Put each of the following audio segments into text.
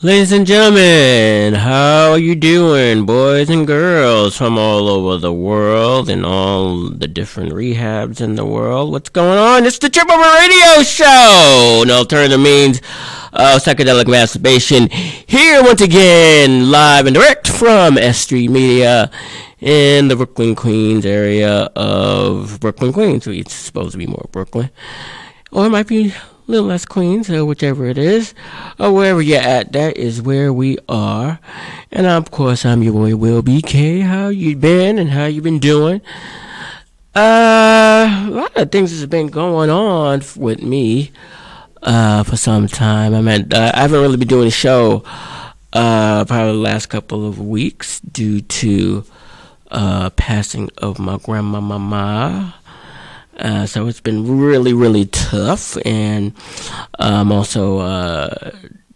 Ladies and gentlemen, how are you doing, boys and girls from all over the world and all the different rehabs in the world? What's going on? It's the Trip Over Radio Show, an alternative means of psychedelic masturbation. Here once again, live and direct from S.STREET Media in the Brooklyn, Queens area of Brooklyn, Queens. It's supposed to be more Brooklyn. Or it might be a little less Queens, or whichever it is, or wherever you're at, that is where we are. And of course, I'm your boy Will BK. How you been and how you been doing? A lot of things has been going on with me for some time. I haven't really been doing a show probably the last couple of weeks due to passing of my grandmama. So it's been really, really tough, and also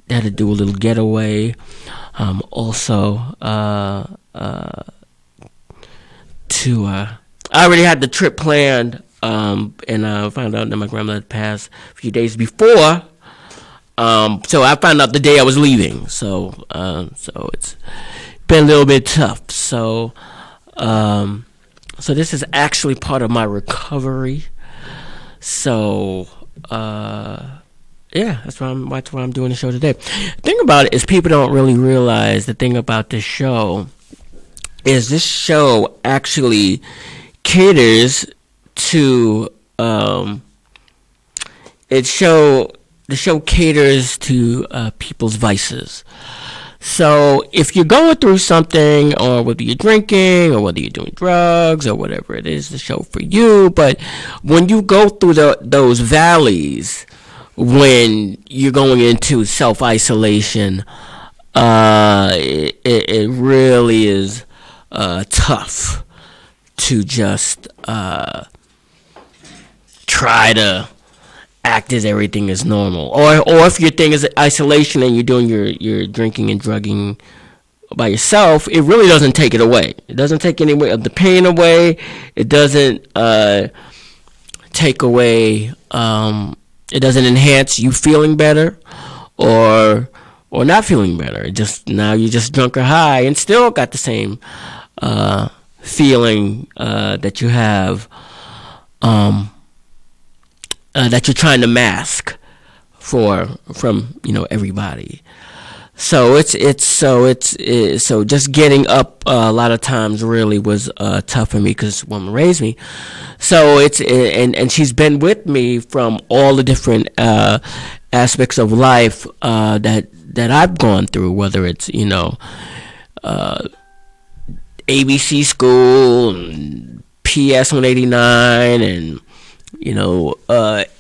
had to do a little getaway. I already had the trip planned, and I found out that my grandmother had passed a few days before. So I found out the day I was leaving. So it's been a little bit tough. So this is actually part of my recovery. So, that's why I'm doing the show today. The thing about it is people don't really realize the thing about this show is this show actually caters to, the show caters to people's vices. So if you're going through something, or whether you're drinking, or whether you're doing drugs, or whatever it is, the show for you. But when you go through those valleys, when you're going into self-isolation, it really is tough to just try to act as everything is normal, or if your thing is isolation and you're doing your drinking and drugging by yourself, it really doesn't take it away. It doesn't take any of the pain away. It doesn't take away. It doesn't enhance you feeling better, or not feeling better. It just, now you're just drunk or high and still got the same feeling that you have. That you're trying to mask from everybody. So so just getting up a lot of times really was tough for me, because woman raised me. So and she's been with me from all the different aspects of life that I've gone through, whether it's ABC school and PS 189 and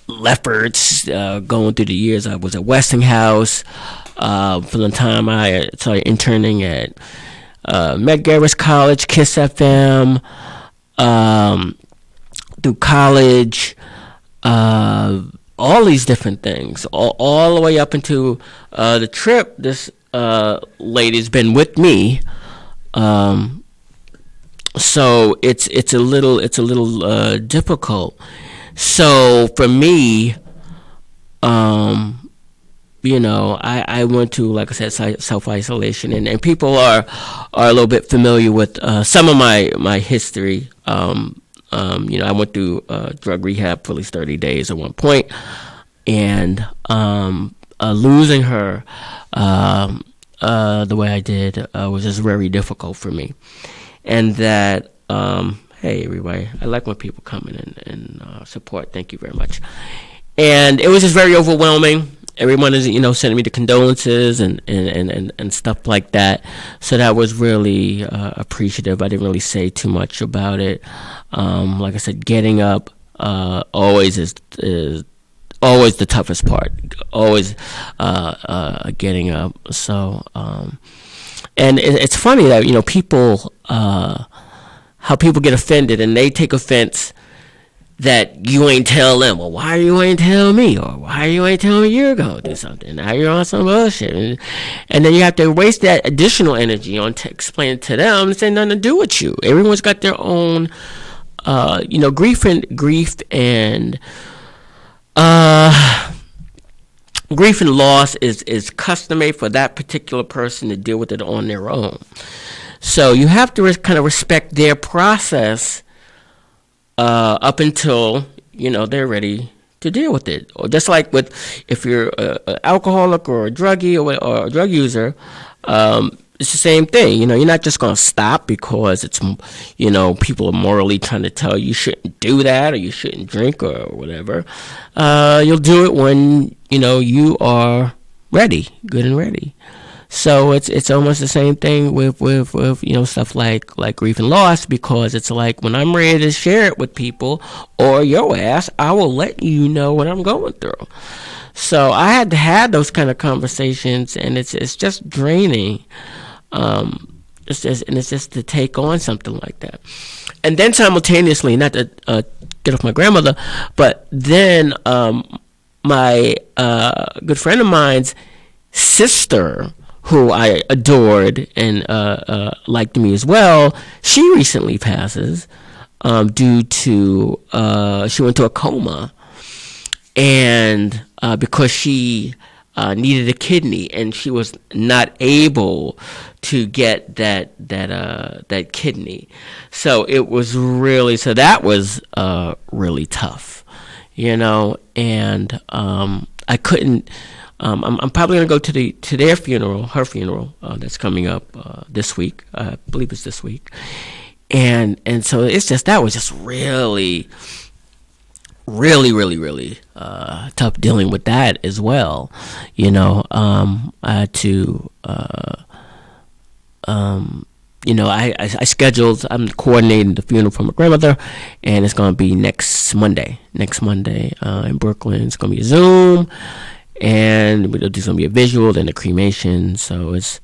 Lefferts, going through the years. I was at Westinghouse from the time I started interning at Medgaris College, Kiss FM, through college, all these different things, all the way up into the trip. This lady's been with me. So it's a little difficult. So for me, I went to, like I said, self-isolation, and people are a little bit familiar with some of my history. I went through drug rehab for at least 30 days at one point, and losing her the way I did was just very difficult for me. And that, hey everybody, I like when people come in and support. Thank you very much. And it was just very overwhelming. Everyone is sending me the condolences and stuff like that. So that was really appreciative. I didn't really say too much about it. Like I said, getting up always is always the toughest part. Always getting up. So and it's funny that people how people get offended, and they take offense that you ain't tell them. Well, why you ain't tell me? Or why you ain't tell me you're going to do something? Now you're on some bullshit. And then you have to waste that additional energy on explaining to them. It's nothing to do with you. Everyone's got their own, grief and grief and loss is customary for that particular person to deal with it on their own. So you have to kind of respect their process up until they're ready to deal with it. Or just like with if you're an alcoholic or a druggie or a drug user, it's the same thing. You're not just going to stop because it's people are morally trying to tell you shouldn't do that or you shouldn't drink or whatever. You'll do it when you are ready, good and ready. So it's almost the same thing with stuff like grief and loss, because it's like when I'm ready to share it with people or your ass, I will let you know what I'm going through. So I had to have those kind of conversations, and it's just draining. It's just to take on something like that, and then simultaneously, not to get off my grandmother, but then my good friend of mine's sister, who I adored and liked me as well, she recently passes due to she went into a coma, and because she needed a kidney and she was not able to get that kidney. So it was really that was really tough, and I couldn't. I'm probably gonna go to their funeral, her funeral, that's coming up this week. I believe it's this week, and so that was just really tough dealing with that as well. I had to. I scheduled. I'm coordinating the funeral for my grandmother, and it's gonna be next Monday. In Brooklyn, it's gonna be a Zoom. And there's going to be a visual, then a cremation. So it's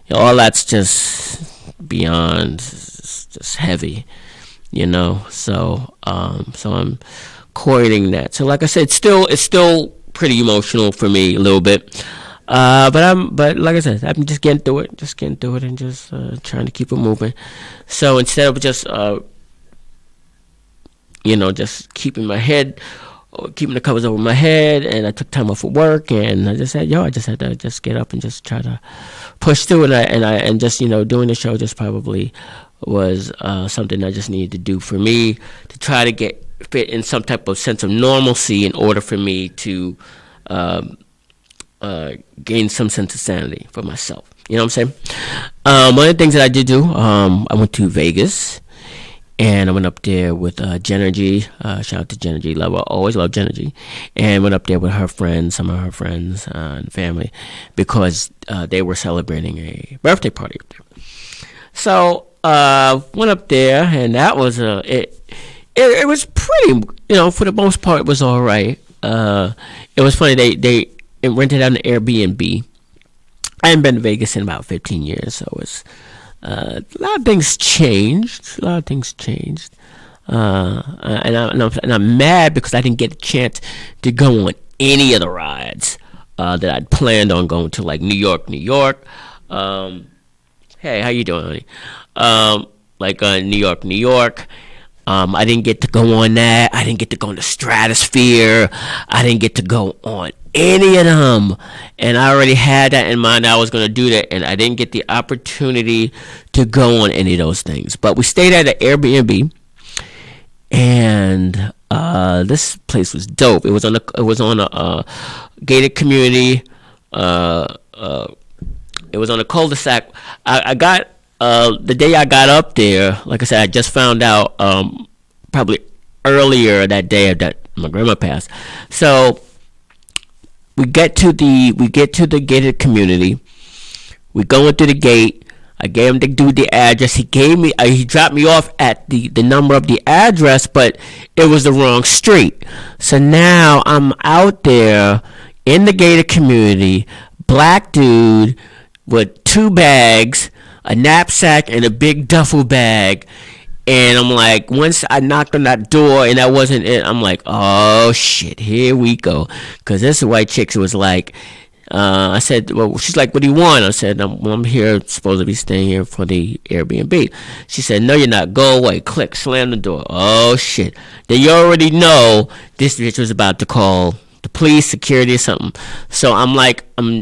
all that's just beyond, just heavy, So I'm coordinating that. So like I said, it's still pretty emotional for me a little bit. But like I said, I'm just getting through it, and just trying to keep it moving. So instead of just just keeping the covers over my head, and I took time off of work, and I just said, I just had to just get up and just try to push through it, and just doing the show just probably was something I just needed to do for me to try to get fit in some type of sense of normalcy in order for me to gain some sense of sanity for myself. You know what I'm saying? One of the things that I did do, I went to Vegas. And I went up there with Genergy. Shout out to Genergy. Always love Genergy. And went up there with her friends, some of her friends and family, because they were celebrating a birthday party up there. So went up there, and that was it was pretty. For the most part, it was all right. It was funny. They rented out an Airbnb. I haven't been to Vegas in about 15 years, so it's. A lot of things changed. And I'm mad because I didn't get a chance to go on any of the rides that I'd planned on going to, like New York. Hey, how you doing, honey? New York. I didn't get to go on that. I didn't get to go on the Stratosphere. I didn't get to go on any of them. And I already had that in mind. I was going to do that, and I didn't get the opportunity to go on any of those things. But we stayed at an Airbnb, and this place was dope. It was on a gated community. It was on a cul-de-sac. I got the day I got up there. Like I said, I just found out probably earlier that day that my grandma passed. So we get to the gated community. We go into the gate. I gave him the dude the address. He dropped me off at the number of the address, but it was the wrong street. So now I'm out there in the gated community, black dude with 2 bags, a knapsack, and a big duffel bag. And I'm like, once I knocked on that door and that wasn't it, I'm like, oh shit, here we go. Because this white chick was like, I said, well, she's like, what do you want? I said, I'm here, supposed to be staying here for the Airbnb. She said, no, you're not. Go away. Click, slam the door. Oh shit. Then you already know this bitch was about to call the police, security, or something. So I'm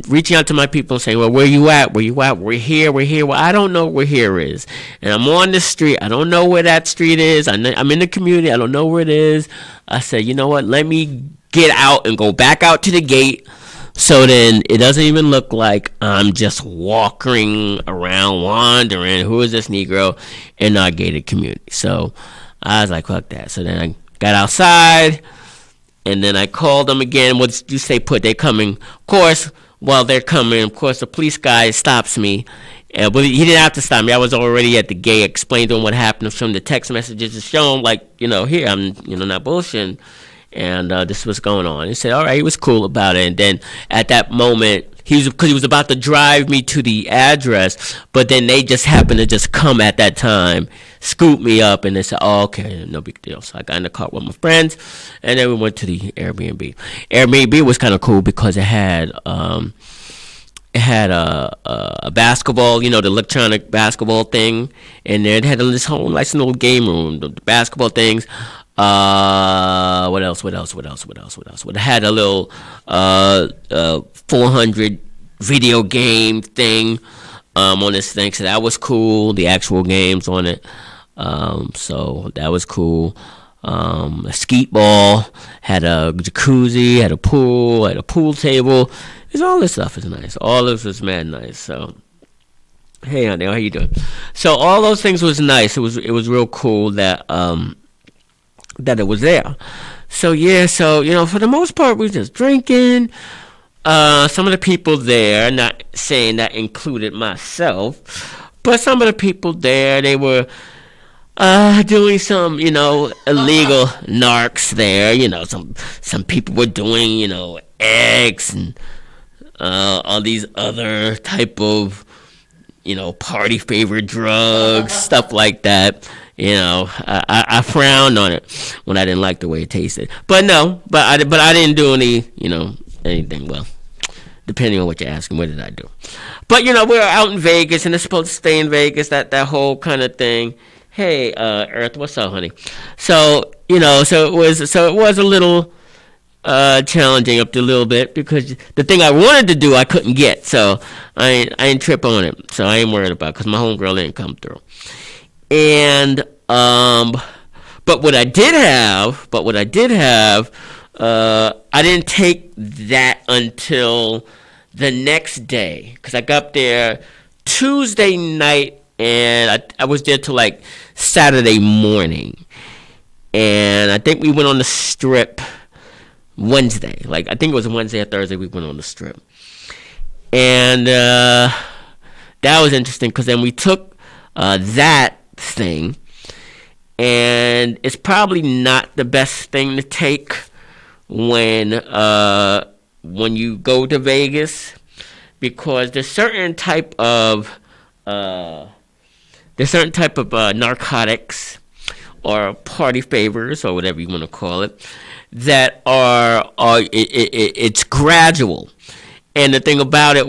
reaching out to my people and saying, well, where you at? Where you at? We're here. We're here. Well, I don't know where here is. And I'm on the street. I don't know where that street is. I'm in the community. I don't know where it is. I said, you know what? Let me get out and go back out to the gate. So then it doesn't even look like I'm just walking around wandering. Who is this Negro in our gated community? So I was like, fuck that. So then I got outside. And then I called them again. What you say put? They're coming. Of course, while they're coming, of course, the police guy stops me. But he didn't have to stop me. I was already at the gate. Explained to him what happened. Showed him the text messages to show him, like, here, I'm, not bullshitting. And this was going on. He said, all right, he was cool about it. And then at that moment, because he was about to drive me to the address, but then they just happened to just come at that time, scoop me up, and they said, oh, okay, no big deal. So I got in the car with my friends, and then we went to the Airbnb. Airbnb was kind of cool because it had a basketball, the electronic basketball thing, and there it had this whole nice little game room, the basketball things. What else? Well, it had a little 400 video game thing on this thing, so that was cool. The actual games on it, so that was cool. A skeet ball, had a jacuzzi, had a pool table. All this stuff is nice. All this is mad nice. So, hey, honey, how you doing? So all those things was nice. It was real cool that it was there. So yeah, for the most part, we were just drinking. Some of the people there, not saying that included myself, but some of the people there, they were doing some, illegal narcs there. Some people were doing, eggs and all these other type of, party favorite drugs, stuff like that. I frowned on it when I didn't like the way it tasted. But I didn't do any, anything. Well, depending on what you're asking, what did I do? But we were out in Vegas, and it's supposed to stay in Vegas. That whole kind of thing. Hey, Earth, what's up, honey? So so it was a little challenging up to a little bit because the thing I wanted to do I couldn't get. So I ain't trip on it. So I ain't worried about it because my homegirl didn't come through. And but what I did have, I didn't take that until the next day because I got there Tuesday night and I was there till like Saturday morning, and I think we went on the strip Wednesday. Like I think it was Wednesday or Thursday we went on the strip, and that was interesting because then we took that thing, and it's probably not the best thing to take when you go to Vegas because there's certain type of narcotics or party favors or whatever you want to call it that it's gradual. And the thing about it,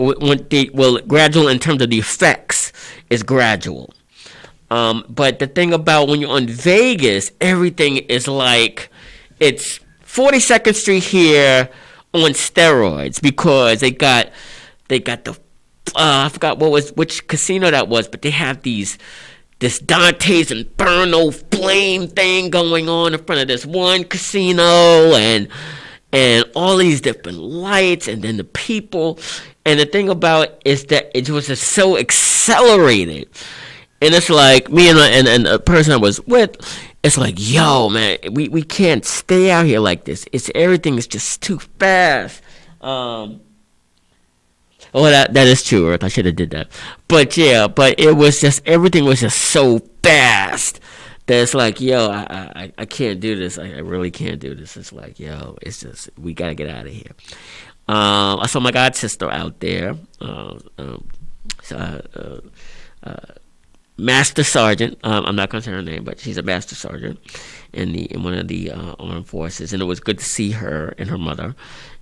gradual in terms of the effects is gradual. But the thing about when you're on Vegas, everything is like it's 42nd Street here on steroids because they got the I forgot which casino that was, but they have this Dante's Inferno flame thing going on in front of this one casino and all these different lights and then the people. And the thing about it is that it was just so accelerated. And it's like me and a person I was with, it's like, yo, man, we can't stay out here like this. Everything is just too fast. That is true, Earth. I should have did that. But yeah, it was just everything was just so fast that it's like, yo, I can't do this. I really can't do this. It's like, yo, it's just we gotta get out of here. I saw my god sister out there. master sergeant. I'm not going to say her name, but she's a master sergeant in one of the armed forces, and it was good to see her and her mother.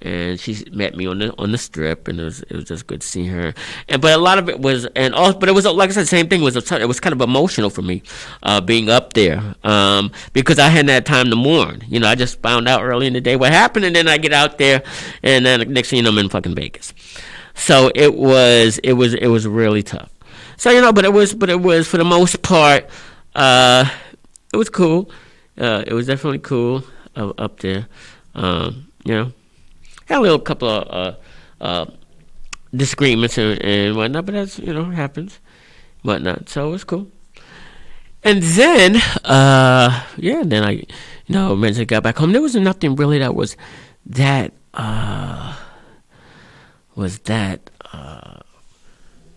And she met me on the strip, and it was just good to see her. And but a lot of it was, and all, but it was like I said, same thing was it was kind of emotional for me, being up there, because I hadn't had time to mourn. I just found out early in the day what happened, and then I get out there, and then next thing you know, I'm in fucking Vegas. So it was really tough. So but it was for the most part, it was cool. It was definitely cool up there. Had a little couple of disagreements and whatnot, but that's happens, whatnot. So it was cool. And then then I eventually got back home. There was nothing really that that was that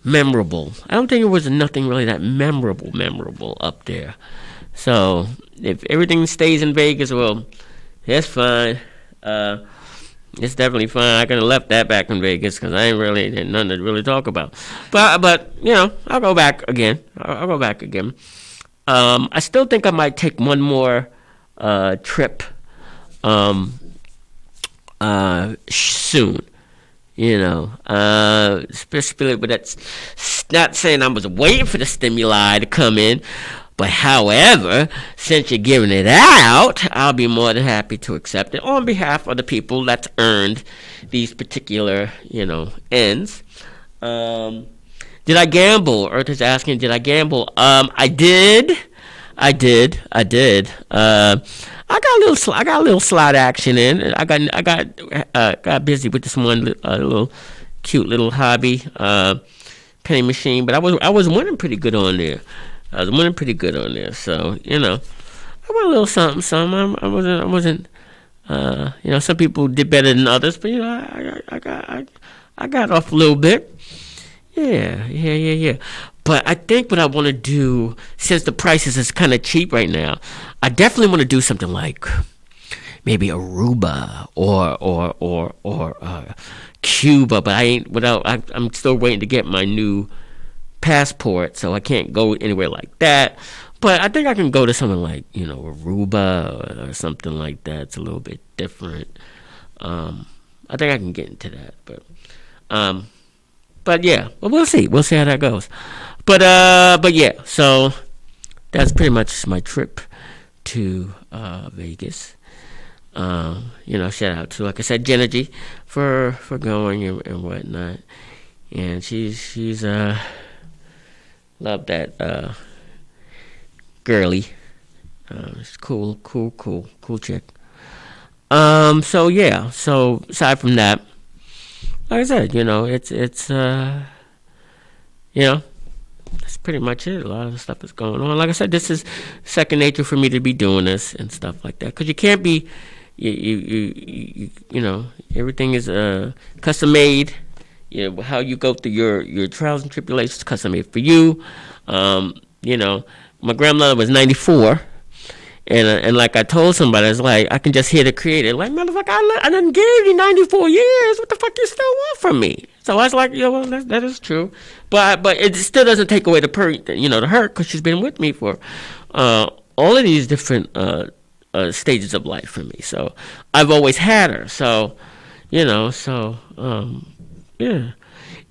memorable. I don't think it was nothing really that memorable up there. So if everything stays in Vegas, well, that's fine. It's definitely fine. I could have left that back in Vegas because I ain't really had nothing to really talk about. But I'll go back again. I'll go back again. I still think I might take one more trip soon. Especially, but that's not saying I was waiting for the stimuli to come in. But however, since you're giving it out, I'll be more than happy to accept it on behalf of the people that's earned these particular, ends. Did I gamble? Earth is asking, did I gamble? I did. I did. I got a little slot action in. Got busy with this one little cute little hobby, penny machine. But I was winning pretty good on there. So I won a little something. I wasn't. Some people did better than others, but I got off a little bit. Yeah. But I think what I want to do, since the prices is kind of cheap right now, I definitely want to do something like maybe Aruba or Cuba. But I'm still waiting to get my new passport, so I can't go anywhere like that. But I think I can go to something like Aruba or something like that. It's a little bit different. I think I can get into that, but yeah, well, we'll see. We'll see how that goes. But yeah. So that's pretty much my trip to Vegas. Shout out to, like I said, Jenergy for going and whatnot. And she's love that girly. It's cool chick. So yeah. So aside from that, like I said, that's pretty much it. A lot of the stuff is going on. Like I said, this is second nature for me to be doing this and stuff like that. Because you can't be, everything is custom made. How you go through your trials and tribulations, custom made for you. My grandmother was 94. And like I told somebody, it's like, I can just hear the creator. Like, motherfucker, I done gave you 94 years. What the fuck you still want from me? So I was like, well, that is true. But it still doesn't take away the hurt, because she's been with me for all of these different stages of life for me. So I've always had her. So, yeah.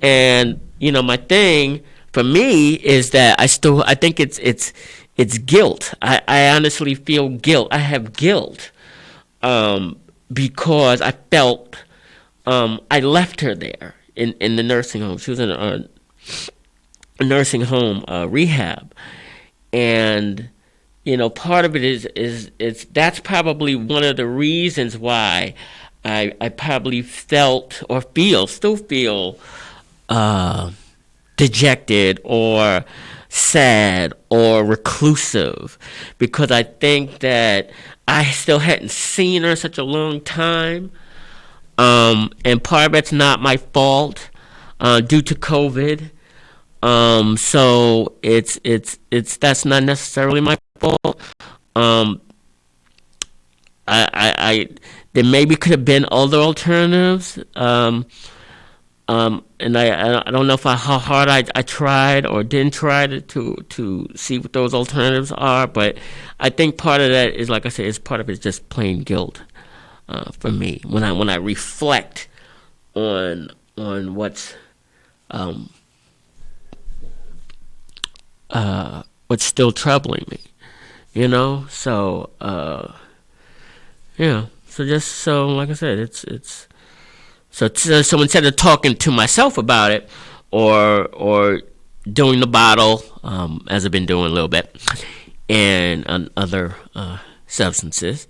And, my thing for me is that I think it's guilt. I honestly feel guilt. I have guilt because I felt I left her there in the nursing home. She was in a nursing home rehab, and part of it is that's probably one of the reasons why I probably felt or still feel dejected or sad or reclusive, because I think that I still hadn't seen her in such a long time, and part of it's not my fault due to COVID. So it's that's not necessarily my fault. I there maybe could have been other alternatives. And I don't know if how hard I tried or didn't try to see what those alternatives are, but I think part of that is, like I said, is part of it is just plain guilt for me when I reflect on um, what's still troubling me, you know. So yeah, so just so like I said, it's so instead of talking to myself about it, or doing the bottle, as I've been doing a little bit, and on other substances,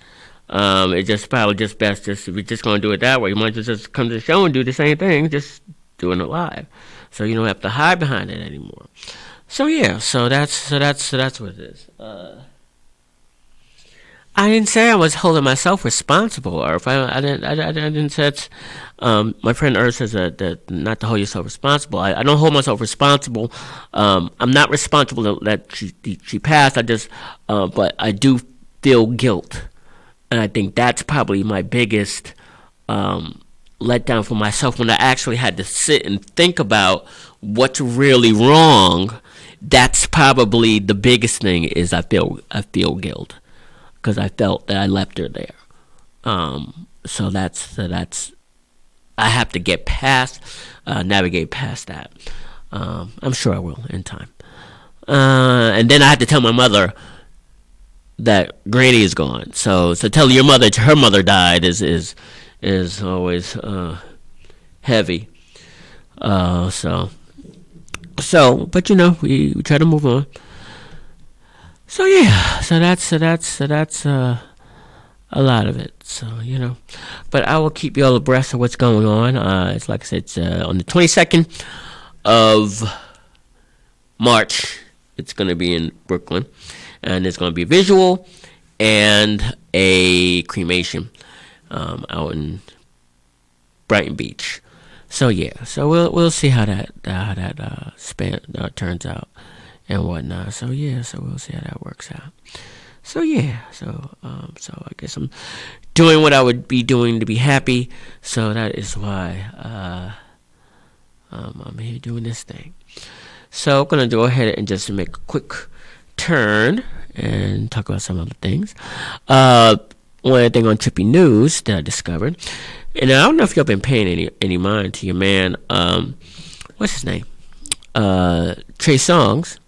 it's just probably just best just if you're just going to do it that way, you might just come to the show and do the same thing, just doing it live, so you don't have to hide behind it anymore. So yeah, so that's what it is. I didn't say I was holding myself responsible, or if I didn't say it's, my friend Earth says that not to hold yourself responsible. I don't hold myself responsible. I'm not responsible that she passed. But I do feel guilt, and I think that's probably my biggest letdown for myself when I actually had to sit and think about what's really wrong. That's probably the biggest thing. Is I feel guilt because I felt that I left her there. So that's I have to get past, navigate past that. I'm sure I will in time. And then I had to tell my mother that Granny is gone. So tell your mother her mother died is always heavy. But we try to move on. So yeah, so that's a lot of it. So but I will keep you all abreast of what's going on. It's like I said, it's on the 22nd of March. It's going to be in Brooklyn, and it's going to be a visual and a cremation out in Brighton Beach. So yeah, so we'll see how that span turns out and whatnot. So yeah, so we'll see how that works out. So yeah, so I guess I'm doing what I would be doing to be happy. So that is why I'm here doing this thing. So I'm gonna go ahead and just make a quick turn and talk about some other things. One thing on Trippy News that I discovered, and I don't know if y'all been paying any mind to your man. What's his name? Trey Songz.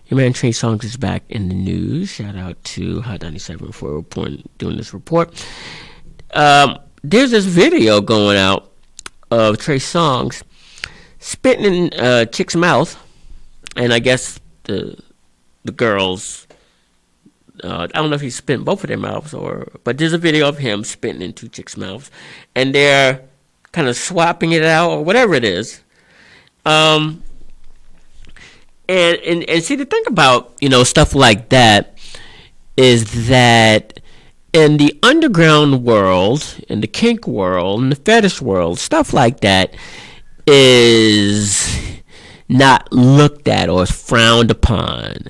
Your man Trey Songz is back in the news. Shout out to Hot 97 for doing this report. There's this video going out of Trey Songz spitting in a chick's mouth, and I guess the girls. I don't know if he's spitting both of their mouths, but there's a video of him spitting in two chicks' mouths, and they're kind of swapping it out or whatever it is. And see, the thing about stuff like that is that in the underground world, in the kink world, in the fetish world, stuff like that is not looked at or frowned upon.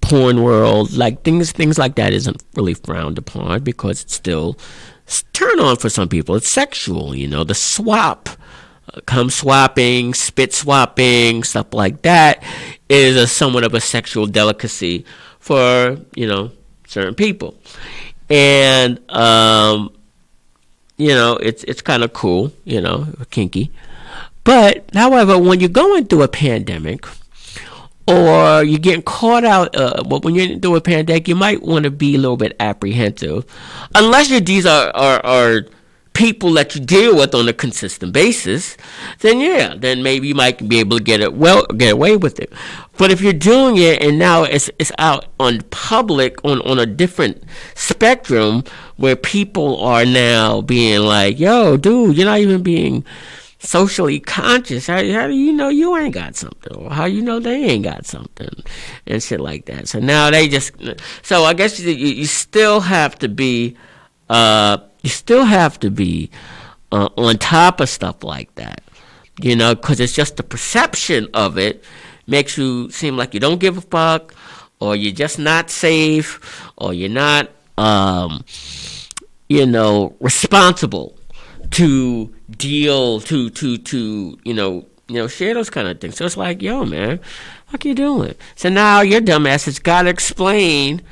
Porn world, like things like that isn't really frowned upon because it's still turn on for some people. It's sexual, the swap. Cum swapping, spit swapping, stuff like that is somewhat of a sexual delicacy for certain people, and it's kind of cool, kinky. But however, when you're going through a pandemic, or you're getting caught out, when you're through a pandemic, you might want to be a little bit apprehensive, unless these are people that you deal with on a consistent basis. Then maybe you might be able to get away with it. But if you're doing it and now it's out on public on a different spectrum where people are now being like, yo, dude, you're not even being socially conscious. How do you know you ain't got something, or how you know they ain't got something, and shit like that. So now so I guess you still have to be on top of stuff like that, because it's just the perception of it makes you seem like you don't give a fuck, or you're just not safe, or you're not responsible to deal to share those kind of things. So it's like, yo, man, what you doing? So now your dumbass has got to explain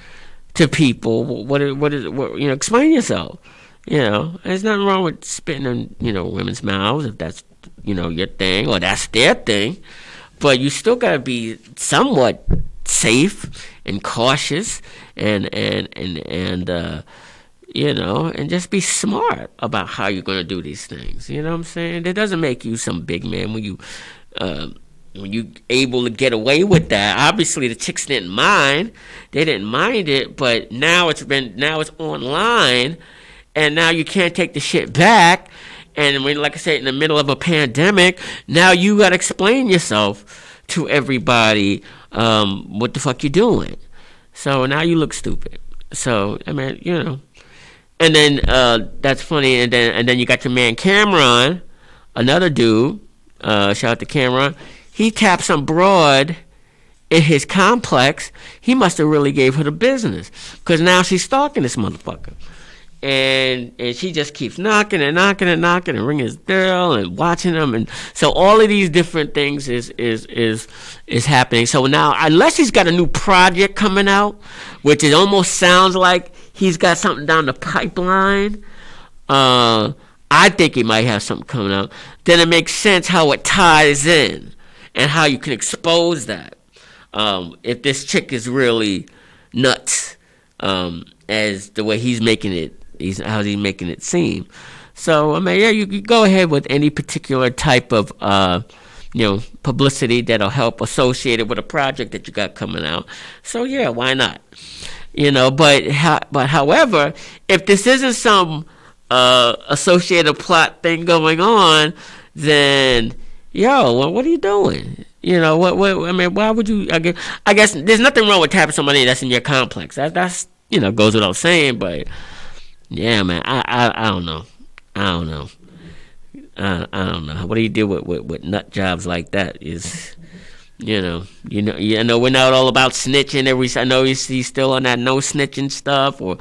to people what explain yourself. There's nothing wrong with spitting in women's mouths if that's your thing or that's their thing, but you still got to be somewhat safe and cautious and just be smart about how you're going to do these things. You know what I'm saying? That doesn't make you some big man when you able to get away with that. Obviously, the chicks didn't mind. They didn't mind it, but now it's online, and now you can't take the shit back. And when, like I said, in the middle of a pandemic, now you got to explain yourself to everybody what the fuck you doing. So now you look stupid. So, I mean, And then that's funny. And then you got your man Cameron, another dude. Shout out to Cameron. He tapped some broad in his complex. He must have really gave her the business, because now she's stalking this motherfucker. And she just keeps knocking and ringing his bell and watching him, and so all of these different things is happening. So now, unless he's got a new project coming out, which it almost sounds like he's got something down the pipeline, I think he might have something coming out. Then it makes sense how it ties in and how you can expose that. If this chick is really nuts, as the way he's making it. How's he making it seem? So, I mean, yeah, you could go ahead with any particular type of, publicity that'll help associated with a project that you got coming out. So, yeah, why not? But however, if this isn't some associated plot thing going on, then, what are you doing? Why would you? I guess there's nothing wrong with tapping somebody that's in your complex. That's goes without saying, but. Yeah, man, I don't know. I don't know. What do you do with nut jobs like that? Is we're not all about snitching. I know he's still on that no snitching stuff, or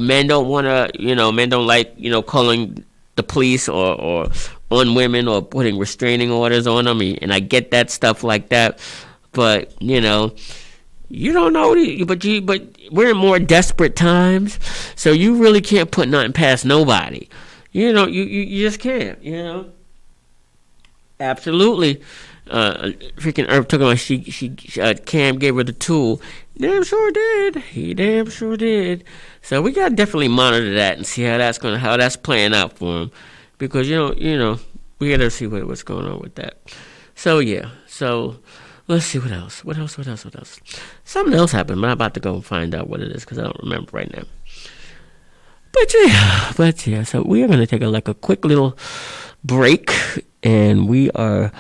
men don't want to, men don't like calling the police or on women or putting restraining orders on them, and I get that stuff like that, but you don't know, but we're in more desperate times, so you really can't put nothing past nobody. You just can't. Absolutely. Freaking Earth talking about she Cam gave her the tool. Damn sure did. He damn sure did. So we gotta definitely monitor that and see how that's playing out for him, because we gotta see what's going on with that. So yeah. So. Let's see what else. Something else happened, but I'm about to go and find out what it is, because I don't remember right now. But yeah. So we are going to take a quick little break, and we are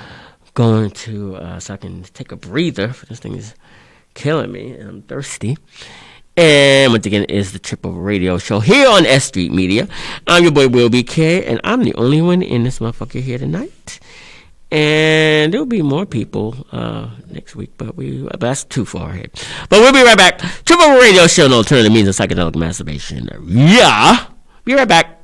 going to so I can take a breather. This thing is killing me, and I'm thirsty. And once again, it is the Triple Radio Show here on S.STREET Media. I'm your boy Will BK, and I'm the only one in this motherfucker here tonight. And there'll be more people next week, but that's too far ahead. But we'll be right back. Triple Radio Show, an alternative means of psychedelic masturbation. Yeah. Be right back.